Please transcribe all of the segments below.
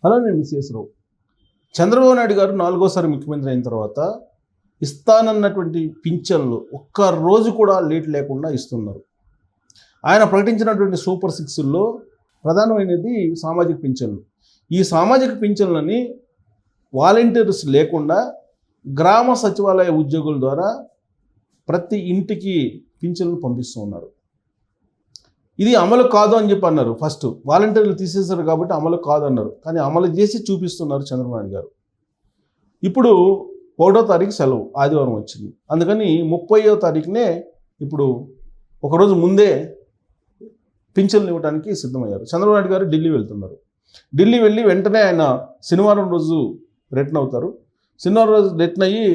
అలానే మిస్ఎస్ రావు చంద్రబాబు నాయుడు గారు 4వ సారి ముఖ్యమంత్రి అయిన తర్వాత ఇస్తానన్నటువంటి పింఛన్లు ఒక్క రోజు కూడా లేట్ లేకుండా ఇస్తున్నారు. ఆయన ప్రకటించినటువంటి సూపర్ 6లో ప్రధానమైనది సామాజిక పింఛన్లు. ఈ సామాజిక పింఛన్లని వాలంటీర్స్ లేకుండా గ్రామ సచివాలయ ఉద్యోగుల ద్వారా ప్రతి ఇంటికి పింఛన్లు పంపిస్తూ ఉన్నారు. ఇది అమలు కాదు అని చెప్పి అన్నారు. ఫస్ట్ వాలంటీర్లు తీసేశారు కాబట్టి అమలు కాదు అన్నారు. కానీ అమలు చేసి చూపిస్తున్నారు చంద్రబాబు నాయుడు గారు. ఇప్పుడు 1వ తారీఖు సెలవు ఆదివారం వచ్చింది. అందుకని 30వ తారీఖునే ఇప్పుడు ఒకరోజు ముందే పింఛన్లు ఇవ్వడానికి సిద్ధమయ్యారు. చంద్రబాబు నాయుడు గారు ఢిల్లీ వెళ్తున్నారు. ఢిల్లీ వెళ్ళి వెంటనే ఆయన శనివారం రోజు రిటర్న్ అవుతారు. శనివారం రోజు రిటర్న్ అయ్యి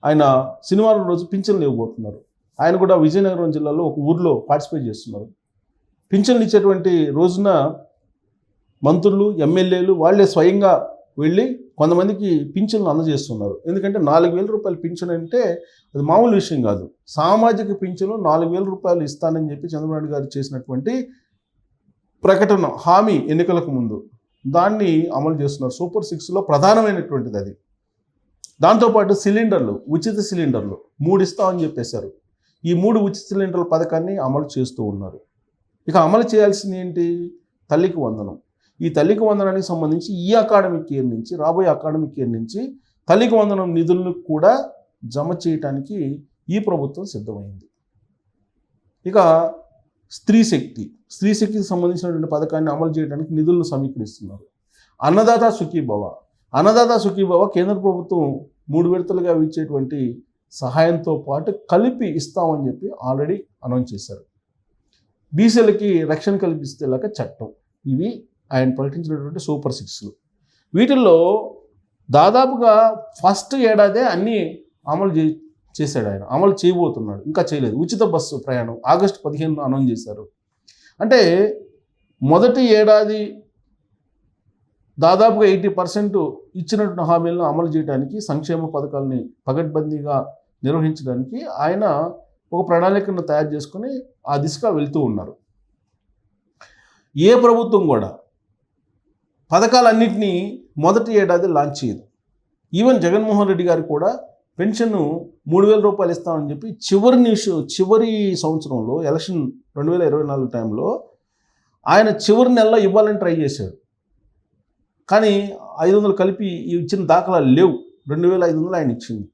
ఆయన శనివారం రోజు పింఛన్లు ఇవ్వబోతున్నారు. ఆయన కూడా విజయనగరం జిల్లాలో ఒక ఊర్లో పార్టిసిపేట్ చేస్తున్నారు. పింఛన్లు ఇచ్చేటువంటి రోజున మంత్రులు, ఎమ్మెల్యేలు వాళ్ళే స్వయంగా వెళ్ళి కొంతమందికి పింఛన్లు అందజేస్తున్నారు. ఎందుకంటే 4,000 రూపాయలు పింఛన్ అంటే అది మామూలు విషయం కాదు. సామాజిక పింఛను 4,000 రూపాయలు ఇస్తానని చెప్పి చంద్రబాబు నాయుడు గారు చేసినటువంటి ప్రకటన, హామీ ఎన్నికలకు ముందు దాన్ని అమలు చేస్తున్నారు. సూపర్ 6లో ప్రధానమైనటువంటిది అది. దాంతోపాటు సిలిండర్లు, ఉచిత సిలిండర్లు 3 ఇస్తామని చెప్పేశారు. ఈ 3 ఉచిత సిలిండర్ల పథకాన్ని అమలు చేస్తూ ఉన్నారు. ఇక అమలు చేయాల్సింది ఏంటి? తల్లికి వందనం. ఈ తల్లికి వందనానికి సంబంధించి ఈ అకాడమిక్ ఇయర్ నుంచి, రాబోయే అకాడమిక్ ఇయర్ నుంచి తల్లికి వందనం నిధులను కూడా జమ చేయటానికి ఈ ప్రభుత్వం సిద్ధమైంది. ఇక స్త్రీశక్తికి సంబంధించినటువంటి పథకాన్ని అమలు చేయడానికి నిధులను సమీకరిస్తున్నారు. అన్నదాత సుఖీభవ కేంద్ర ప్రభుత్వం 3 విడతలుగా ఇచ్చేటువంటి సహాయంతో పాటు కలిపి ఇస్తామని చెప్పి ఆల్రెడీ అనౌన్స్ చేశారు. బీసీలకి రక్షణ కల్పిస్తేలాగా చట్టం. ఇవి ఆయన ప్రకటించినటువంటి సూపర్ 6లు. వీటిల్లో దాదాపుగా ఫస్ట్ ఏడాదే అన్నీ అమలు చేశాడు ఆయన. అమలు చేయబోతున్నాడు, ఇంకా చేయలేదు. ఉచిత బస్సు ప్రయాణం ఆగస్టు 15 అనౌన్స్ చేశారు. అంటే మొదటి ఏడాది దాదాపుగా 80% ఇచ్చినటువంటి హామీలను అమలు చేయడానికి, సంక్షేమ పథకాలని పకడ్బందీగా నిర్వహించడానికి ఆయన ఒక ప్రణాళికను తయారు చేసుకుని ఆ దిశగా వెళ్తూ ఉన్నారు. ఏ ప్రభుత్వం కూడా పథకాలన్నింటినీ మొదటి ఏడాది లాంచ్ చేయదు. ఈవెన్ జగన్మోహన్ రెడ్డి గారు కూడా పెన్షన్ 3,000 రూపాయలు ఇస్తామని చెప్పి చివరి సంవత్సరంలో ఎలక్షన్ 2024 టైంలో ఆయన చివరి నెలలో ఇవ్వాలని ట్రై చేశాడు. కానీ 500 కలిపి ఇచ్చిన దాఖలాలు లేవు. 2,500 ఆయన ఇచ్చింది.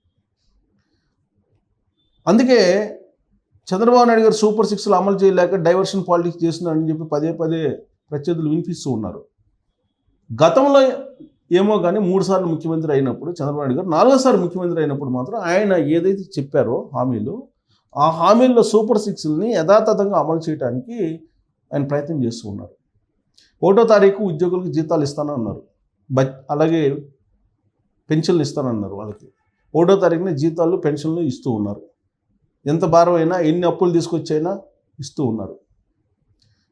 అందుకే చంద్రబాబు నాయుడు గారు సూపర్ 6లో అమలు చేయలేక డైవర్షన్ పాలిటిక్స్ చేస్తున్నారని చెప్పి పదే ప్రత్యర్థులు వినిపిస్తూ ఉన్నారు. గతంలో ఏమో కానీ 3 సార్లు ముఖ్యమంత్రి అయినప్పుడు చంద్రబాబు నాయుడు గారు 4వ సారి ముఖ్యమంత్రి అయినప్పుడు మాత్రం ఆయన ఏదైతే చెప్పారో హామీలు, ఆ హామీల్లో సూపర్ 6ని యథాతథంగా అమలు చేయడానికి ఆయన ప్రయత్నం చేస్తూ ఉన్నారు. 1వ తారీఖు ఉద్యోగులకు జీతాలు ఇస్తానన్నారు. అలాగే పెన్షన్లు ఇస్తానన్నారు. వాళ్ళకి 1వ తారీఖున జీతాలు, పెన్షన్లు ఇస్తూ ఉన్నారు. ఎంత భారం అయినా, ఎన్ని అప్పులు తీసుకొచ్చైనా ఇస్తూ ఉన్నారు.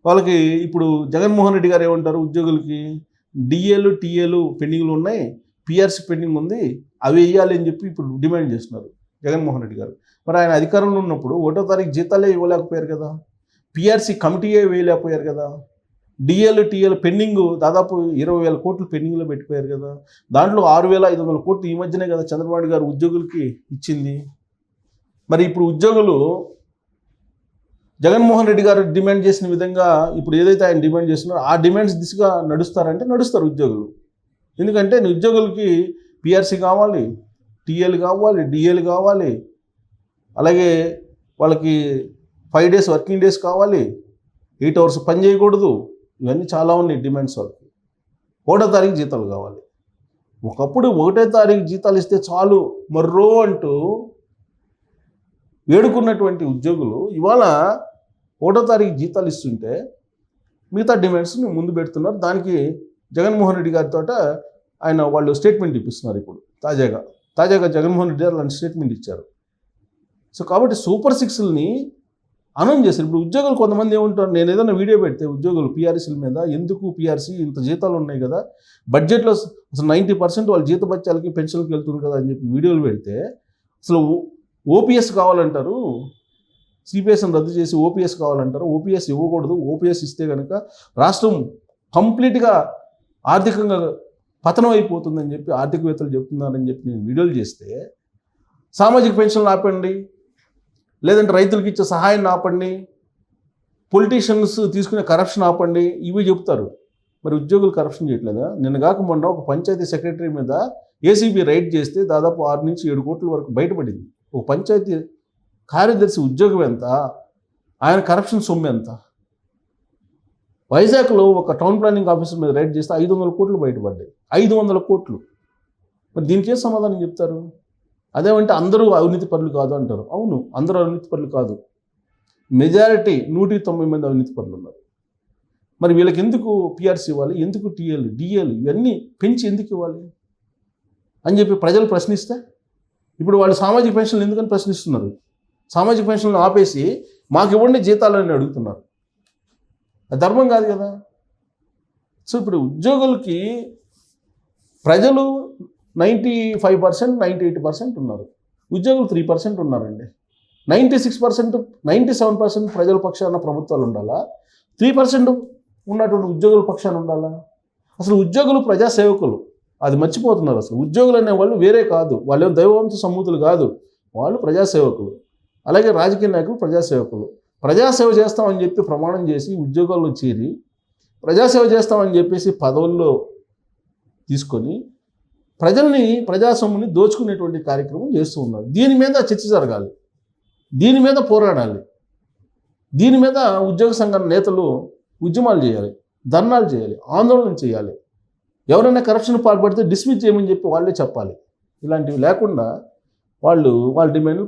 వాళ్ళకి ఇప్పుడు జగన్మోహన్ రెడ్డి గారు ఏమంటారు? ఉద్యోగులకి డిఏలు, టీఏలు పెండింగ్లు ఉన్నాయి, పిఆర్సీ పెండింగ్ ఉంది, అవి వేయాలి అని చెప్పి ఇప్పుడు డిమాండ్ చేస్తున్నారు జగన్మోహన్ రెడ్డి గారు. మరి ఆయన అధికారంలో ఉన్నప్పుడు 1వ తారీఖు జీతాలే ఇవ్వలేకపోయారు కదా, పిఆర్సీ కమిటీయే వేయలేకపోయారు కదా, డిఏలు, టీఏలు పెండింగ్ దాదాపు 20,000 కోట్లు పెండింగ్లో పెట్టిపోయారు కదా. దాంట్లో 6,500 కోట్లు ఈ మధ్యనే కదా చంద్రబాబు గారు ఉద్యోగులకి ఇచ్చింది. మరి ఇప్పుడు ఉద్యోగులు జగన్మోహన్ రెడ్డి గారు డిమాండ్ చేసిన విధంగా ఇప్పుడు ఏదైతే ఆయన డిమాండ్ చేస్తున్నారో ఆ డిమాండ్స్ దిశగా నడుస్తారంటే నడుస్తారు ఉద్యోగులు. ఎందుకంటే ఉద్యోగులకి పిఆర్సీ కావాలి, టీఏలు కావాలి, డిఏలు కావాలి, అలాగే వాళ్ళకి 5 days వర్కింగ్ డేస్ కావాలి, 8 hours పని చేయకూడదు. ఇవన్నీ చాలా ఉన్నాయి డిమాండ్స్. వాళ్ళకి 1వ తారీఖు జీతాలు కావాలి. ఒకప్పుడు 1వ తారీఖు జీతాలు ఇస్తే చాలు మర్రో అంటూ వేడుకున్నటువంటి ఉద్యోగులు ఇవాళ 1వ తారీఖు జీతాలు ఇస్తుంటే మిగతా డిమాండ్స్ని ముందు పెడుతున్నారు. దానికి జగన్మోహన్ రెడ్డి గారితో వాళ్ళు స్టేట్మెంట్ ఇప్పిస్తున్నారు. ఇప్పుడు తాజాగా జగన్మోహన్ రెడ్డి గారు అలాంటి స్టేట్మెంట్ ఇచ్చారు. సో కాబట్టి సూపర్ 6ని అనౌన్స్ చేశారు. ఇప్పుడు ఉద్యోగులు కొంతమంది ఏమంటారు, నేను ఏదైనా వీడియో పెడితే ఉద్యోగులు పిఆర్సీల మీద, ఎందుకు పిఆర్సీ, ఇంత జీతాలు ఉన్నాయి కదా, బడ్జెట్లో అసలు 90% వాళ్ళ జీతభత్యాలకి పెన్షన్కి వెళ్తుంది కదా అని చెప్పి వీడియోలు పెడితే అసలు ఓపీఎస్ కావాలంటారు, సిపిఎస్ని రద్దు చేసి ఓపీఎస్ కావాలంటారు. ఓపీఎస్ ఇవ్వకూడదు. ఓపీఎస్ ఇస్తే కనుక రాష్ట్రం కంప్లీట్గా ఆర్థికంగా పతనం అయిపోతుందని చెప్పి ఆర్థికవేత్తలు చెప్తున్నారని చెప్పి నేను వీడియోలు చేస్తే సామాజిక పెన్షన్లు ఆపండి, లేదంటే రైతులకు ఇచ్చే సహాయాన్ని ఆపండి, పొలిటీషియన్స్ తీసుకునే కరప్షన్ ఆపండి, ఇవి చెప్తారు. మరి ఉద్యోగులు కరప్షన్ చేయట్లేదా? నిన్న కాక మొన్న ఒక పంచాయతీ సెక్రటరీ మీద ఏసీబీ రైడ్ చేస్తే దాదాపు 6 నుంచి 7 కోట్ల వరకు బయటపడింది. ఒక పంచాయతీ కార్యదర్శి ఉద్యోగం ఎంత, ఆయన కరప్షన్ సొమ్ము ఎంత? వైజాగ్లో ఒక టౌన్ ప్లానింగ్ ఆఫీసర్ మీద రైడ్ చేస్తే 500 కోట్లు బయటపడ్డాయి. 500 కోట్లు. మరి దీనికి ఏం సమాధానం చెప్తారు? అదేమంటే అందరూ అవినీతి పరులు కాదు అంటారు. అవును, అందరూ అవినీతి పరులు కాదు, మెజారిటీ 190 మంది అవినీతి పరులు ఉన్నారు. మరి వీళ్ళకి ఎందుకు పిఆర్సీ ఇవ్వాలి, ఎందుకు టీఏలు డిఏలు ఇవన్నీ పెంచి ఎందుకు ఇవ్వాలి అని చెప్పి ప్రజలు ప్రశ్నిస్తే, ఇప్పుడు వాళ్ళు సామాజిక పెన్షన్లు ఎందుకని ప్రశ్నిస్తున్నారు? సామాజిక పెన్షన్లు ఆపేసి మాకు ఇవ్వండి జీతాలని అడుగుతున్నారు. అది ధర్మం కాదు కదా. సో ఇప్పుడు ఉద్యోగులకి ప్రజలు 95%, 98% ఉన్నారు, ఉద్యోగులు 3% ఉన్నారండి. 96%, 97% ప్రజల పక్షాన ప్రభుత్వాలు ఉండాలా, 3% ఉన్నటువంటి ఉద్యోగుల పక్షాన ఉండాలా? అసలు ఉద్యోగులు ప్రజాసేవకులు, అది మర్చిపోతున్నారు. అసలు ఉద్యోగులు అనేవాళ్ళు వేరే కాదు, వాళ్ళు దైవవంశ సమూతులు కాదు, వాళ్ళు ప్రజాసేవకులు. అలాగే రాజకీయ నాయకులు ప్రజాసేవకులు. ప్రజాసేవ చేస్తామని చెప్పి ప్రమాణం చేసి ఉద్యోగాల్లో చేరి ప్రజాసేవ చేస్తామని చెప్పేసి పదవుల్లో తీసుకొని ప్రజల్ని ప్రజాసొమ్ముని దోచుకునేటువంటి కార్యక్రమం చేస్తూ ఉన్నారు. దీని మీద చర్చ జరగాలి, దీని మీద పోరాడాలి, దీని మీద ఉద్యోగ సంఘ నేతలు ఉద్యమాలు చేయాలి, ధర్నాలు చేయాలి, ఆందోళన చేయాలి. ఎవరైనా కరప్షన్ పాల్పడితే డిస్మిస్ చేయమని చెప్పి వాళ్ళే చెప్పాలి. ఇలాంటివి లేకుండా వాళ్ళ డిమాండ్లు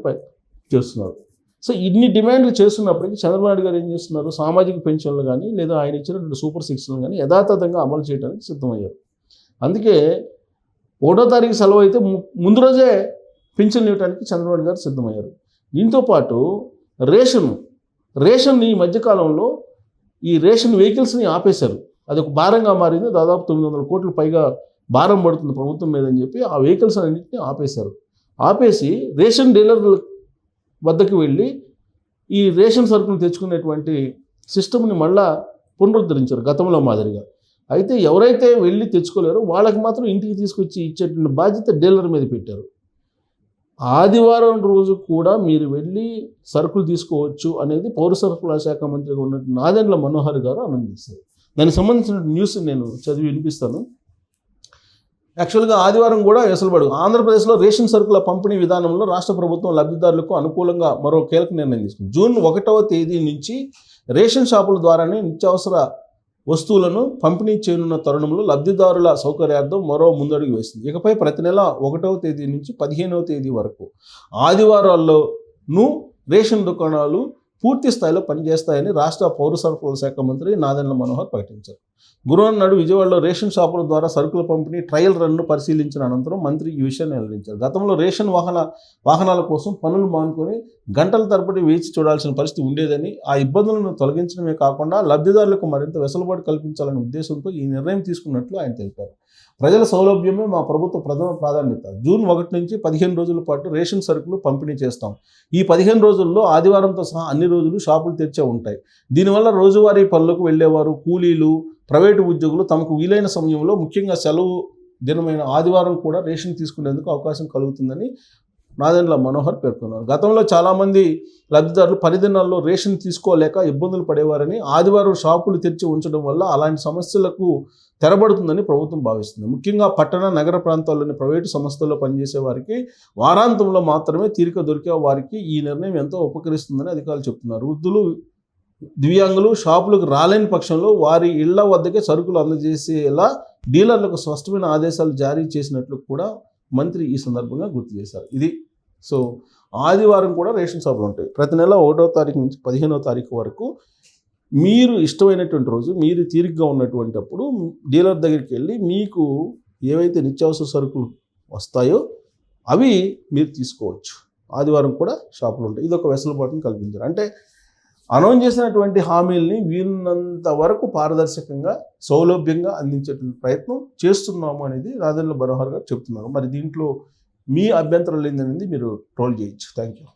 చేస్తున్నారు. సో ఇన్ని డిమాండ్లు చేస్తున్నప్పటికీ చంద్రబాబు నాయుడు గారు ఏం చేస్తున్నారు? సామాజిక పెన్షన్లు కానీ లేదా ఆయన ఇచ్చినటువంటి సూపర్ సిక్స్లు కానీ యథాతథంగా అమలు చేయడానికి సిద్ధమయ్యారు. అందుకే 1వ తారీఖు సెలవు అయితే ముందు రోజే పెన్షన్లు ఇవ్వడానికి చంద్రబాబు గారు సిద్ధమయ్యారు. దీంతోపాటు రేషన్ ఈ మధ్యకాలంలో ఈ రేషన్ వెహికల్స్ని ఆపేశారు. అది ఒక భారంగా మారింది. దాదాపు 900 కోట్ల పైగా భారం పడుతుంది ప్రభుత్వం మీద అని చెప్పి ఆ వెహికల్స్ అన్నింటినీ ఆపేశారు. ఆపేసి రేషన్ డీలర్ల వద్దకు వెళ్ళి ఈ రేషన్ సరుకులు తెచ్చుకునేటువంటి సిస్టమ్ని మళ్ళా పునరుద్ధరించారు గతంలో మాదిరిగా. అయితే ఎవరైతే వెళ్ళి తెచ్చుకోలేరో వాళ్ళకి మాత్రం ఇంటికి తీసుకొచ్చి ఇచ్చేటువంటి బాధ్యత డీలర్ మీద పెట్టారు. ఆదివారం రోజు కూడా మీరు వెళ్ళి సరుకులు తీసుకోవచ్చు అనేది పౌర సరఫరాల శాఖ మంత్రిగా ఉన్నటువంటి నాదెండ్ల మనోహర్ గారు అనౌన్స్ చేశారు. దానికి సంబంధించిన న్యూస్ నేను చదివి వినిపిస్తాను. యాక్చువల్గా ఆదివారం కూడా వెసులుబాటు. ఆంధ్రప్రదేశ్లో రేషన్ సరుకుల పంపిణీ విధానంలో రాష్ట్ర ప్రభుత్వం లబ్ధిదారులకు అనుకూలంగా మరో కీలక నిర్ణయం తీసుకుంది. జూన్ 1వ తేదీ నుంచి రేషన్ షాపుల ద్వారానే నిత్యావసర వస్తువులను పంపిణీ చేయనున్న తరుణంలో లబ్ధిదారుల సౌకర్యార్థం మరో ముందడుగు వేసింది. ఇకపై ప్రతి నెల 1వ తేదీ నుంచి 15వ తేదీ వరకు ఆదివారాల్లోనూ రేషన్ దుకాణాలు పూర్తి స్థాయిలో పనిచేస్తాయని రాష్ట్ర పౌర సరఫరాల శాఖ మంత్రి నాదెండ్ల మనోహర్ ప్రకటించారు. గురువారం నాడు విజయవాడలో రేషన్ షాపుల ద్వారా సరుకుల పంపిణీ ట్రయల్ రన్ను పరిశీలించిన అనంతరం మంత్రి ఈ విషయాన్ని వెల్లడించారు. గతంలో రేషన్ వాహనాల కోసం పనులు మానుకొని గంటల తరబడి వేచి చూడాల్సిన పరిస్థితి ఉండేదని, ఆ ఇబ్బందులను తొలగించడమే కాకుండా లబ్ధిదారులకు మరింత వెసులుబాటు కల్పించాలనే ఉద్దేశంతో ఈ నిర్ణయం తీసుకున్నట్లు ఆయన తెలిపారు. ప్రజల సౌలభ్యమే మా ప్రభుత్వ ప్రథమ ప్రాధాన్యత. జూన్ 1 నుంచి 15 రోజుల పాటు రేషన్ సరుకులు పంపిణీ చేస్తాం. ఈ 15 రోజుల్లో ఆదివారంతో సహా అన్ని రోజులు షాపులు తెరిచే ఉంటాయి. దీనివల్ల రోజువారీ పనులకు వెళ్లేవారు, కూలీలు, ప్రైవేటు ఉద్యోగులు తమకు వీలైన సమయంలో, ముఖ్యంగా సెలవు దినమైన ఆదివారం కూడా రేషన్ తీసుకునేందుకు అవకాశం కలుగుతుందని నాదెండ్ల మనోహర్ పేర్కొన్నారు. గతంలో చాలామంది లబ్ధిదారులు 10 దినాల్లో రేషన్ తీసుకోలేక ఇబ్బందులు పడేవారని, ఆదివారం షాపులు తెరిచి ఉంచడం వల్ల అలాంటి సమస్యలకు తెరబడుతుందని ప్రభుత్వం భావిస్తుంది. ముఖ్యంగా పట్టణ నగర ప్రాంతాల్లోని ప్రైవేటు సంస్థల్లో పనిచేసే వారికి వారాంతంలో మాత్రమే తీరిక దొరికే వారికి ఈ నిర్ణయం ఎంతో ఉపకరిస్తుందని అధికారులు చెబుతున్నారు. వృద్ధులు, దివ్యాంగులు షాపులకు రాలేని పక్షంలో వారి ఇళ్ల వద్దకే సరుకులు అందజేసేలా డీలర్లకు స్పష్టమైన ఆదేశాలు జారీ చేసినట్లు కూడా మంత్రి ఈ సందర్భంగా గుర్తు చేశారు. ఇది సో ఆదివారం కూడా రేషన్ షాపులు ఉంటాయి. ప్రతి నెల 1వ తారీఖు నుంచి 15వ తారీఖు వరకు మీరు ఇష్టమైనటువంటి రోజు, మీరు తీరిగ్గా ఉన్నటువంటి అప్పుడు డీలర్ దగ్గరికి వెళ్ళి మీకు ఏవైతే నిత్యావసర సరుకులు వస్తాయో అవి మీరు తీసుకోవచ్చు. ఆదివారం కూడా షాపులు ఉంటాయి. ఇది ఒక వెసులుబాటును కల్పించారు. అంటే అనౌన్స్ చేసినటువంటి హామీల్ని వీలున్నంత వరకు పారదర్శకంగా, సౌలభ్యంగా అందించేటువంటి ప్రయత్నం చేస్తున్నాము అనేది నాదెండ్ల మనోహర్ గారు చెప్తున్నారు. మరి దీంట్లో మీ అభ్యంతరాలు ఏందనేది మీరు ట్రోల్ చేయొచ్చు. Thank you.